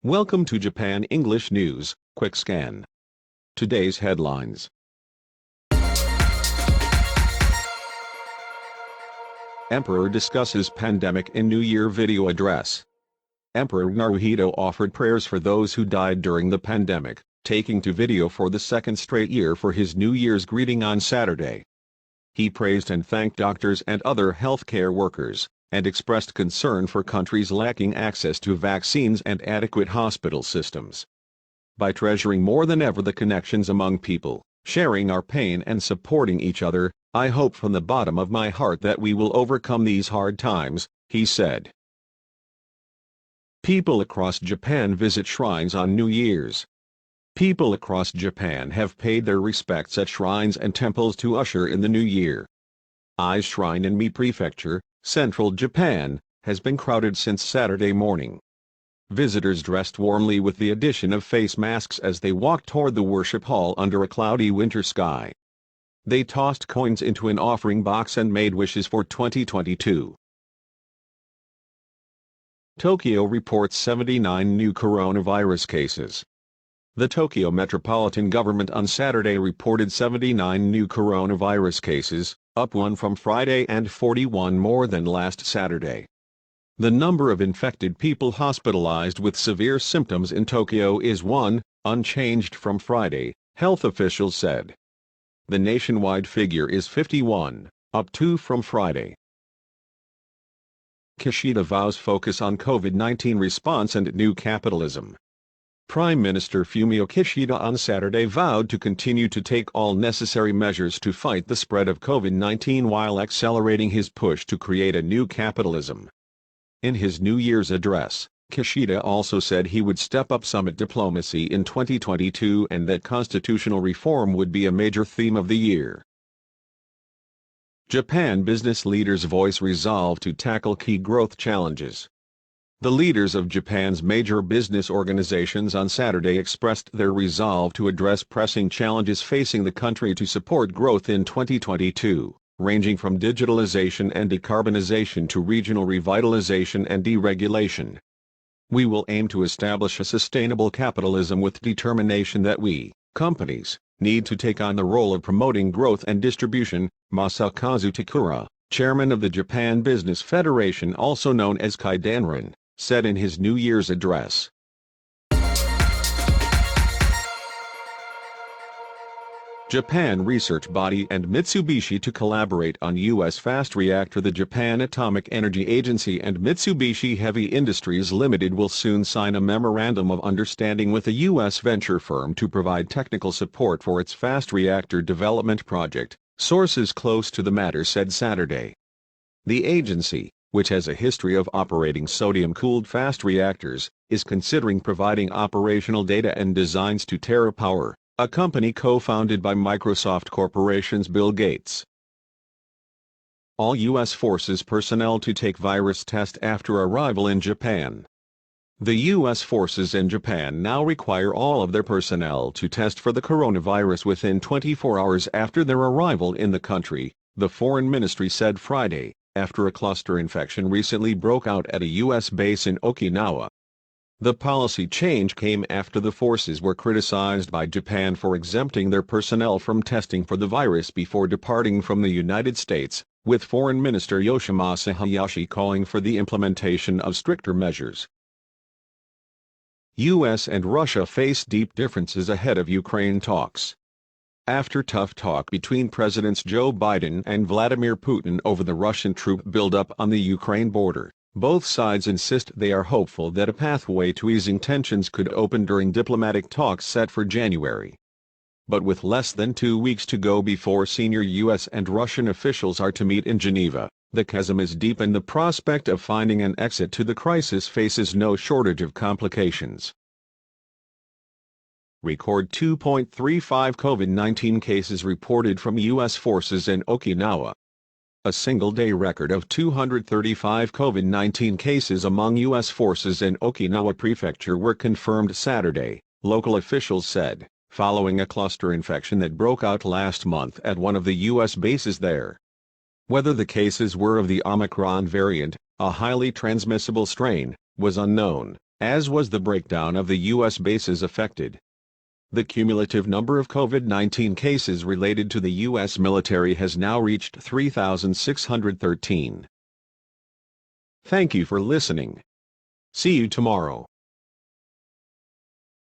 Welcome to Japan English News, Quick Scan. Today's headlines. Emperor discusses pandemic in New Year video address. Emperor Naruhito offered prayers for those who died during the pandemic, taking to video for the second straight year for his New Year's greeting on Saturday. He praised and thanked doctors and other healthcare workers, and expressed concern for countries lacking access to vaccines and adequate hospital systems. By treasuring more than ever the connections among people, sharing our pain and supporting each other, I hope from the bottom of my heart that we will overcome these hard times, he said. People across Japan visit shrines on New Year's. People across Japan have paid their respects at shrines and temples to usher in the new year. Ai's Shrine in Mie Prefecture, Central Japan, has been crowded since Saturday morning. Visitors dressed warmly with the addition of face masks as they walked toward the worship hall under a cloudy winter sky. They tossed coins into an offering box and made wishes for 2022. Tokyo reports 79 new coronavirus cases. The Tokyo Metropolitan Government on Saturday reported 79 new coronavirus cases, up 1 from Friday and 41 more than last Saturday. The number of infected people hospitalized with severe symptoms in Tokyo is 1, unchanged from Friday, health officials said. The nationwide figure is 51, up 2 from Friday. Kishida vows focus on COVID-19 response and new capitalism. Prime Minister Fumio Kishida on Saturday vowed to continue to take all necessary measures to fight the spread of COVID-19 while accelerating his push to create a new capitalism. In his New Year's address, Kishida also said he would step up summit diplomacy in 2022 and that constitutional reform would be a major theme of the year. Japan business leaders voice resolve to tackle key growth challenges. The leaders of Japan's major business organizations on Saturday expressed their resolve to address pressing challenges facing the country to support growth in 2022, ranging from digitalization and decarbonization to regional revitalization and deregulation. We will aim to establish a sustainable capitalism with determination that we, companies, need to take on the role of promoting growth and distribution, Masakazu Takura, chairman of the Japan Business Federation also known as Kaidanren, said in his New Year's address. Japan research body and Mitsubishi to collaborate on U.S. fast reactor. The Japan Atomic Energy Agency and Mitsubishi Heavy Industries Limited will soon sign a memorandum of understanding with a U.S. venture firm to provide technical support for its fast reactor development project, sources close to the matter said Saturday. The agency, which has a history of operating sodium-cooled fast reactors, is considering providing operational data and designs to TerraPower, a company co-founded by Microsoft Corporation's Bill Gates. All U.S. Forces personnel to take virus test after arrival in Japan. The U.S. forces in Japan now require all of their personnel to test for the coronavirus within 24 hours after their arrival in the country, the Foreign Ministry said Friday, after a cluster infection recently broke out at a U.S. base in Okinawa. The policy change came after the forces were criticized by Japan for exempting their personnel from testing for the virus before departing from the United States, with Foreign Minister Yoshimasa Hayashi calling for the implementation of stricter measures. U.S. and Russia face deep differences ahead of Ukraine talks. After tough talk between Presidents Joe Biden and Vladimir Putin over the Russian troop buildup on the Ukraine border, both sides insist they are hopeful that a pathway to easing tensions could open during diplomatic talks set for January. But with less than 2 weeks to go before senior U.S. and Russian officials are to meet in Geneva, the chasm is deep and the prospect of finding an exit to the crisis faces no shortage of complications. Record 2.35 COVID-19 cases reported from U.S. forces in Okinawa. A single-day record of 235 COVID-19 cases among U.S. forces in Okinawa Prefecture were confirmed Saturday, local officials said, following a cluster infection that broke out last month at one of the U.S. bases there. Whether the cases were of the Omicron variant, a highly transmissible strain, was unknown, as was the breakdown of the U.S. bases affected. The cumulative number of COVID-19 cases related to the U.S. military has now reached 3,613. Thank you for listening. See you tomorrow.